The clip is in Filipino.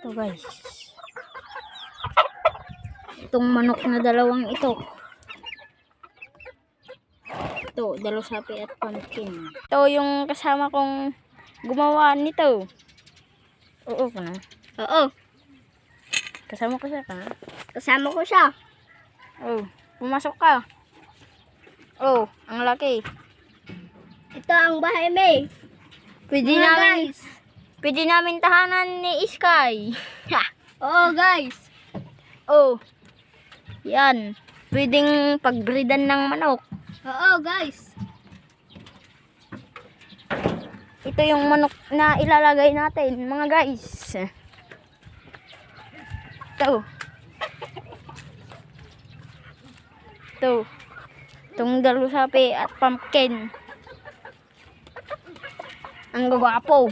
Ito guys. Itong manok na dalawang ito. Ito, dalusapi at pumpkin. Ito yung kasama kong gumawa nito. Oo ka na? Oo. Kasama ko siya ka na? Kasama ko siya. Oh, pumasok ka. Oh, ang laki. Ito ang bahay May. Pwede Mga namin, guys. pwede namin tahanan ni Sky. Oo guys. Oh, yan. Pwedeng pagbreedan ng manok. Oo guys. Ito yung manok na ilalagay natin, mga guys. Ito. Ito. Itong dalusapi at pumpkin. Ang gwapo.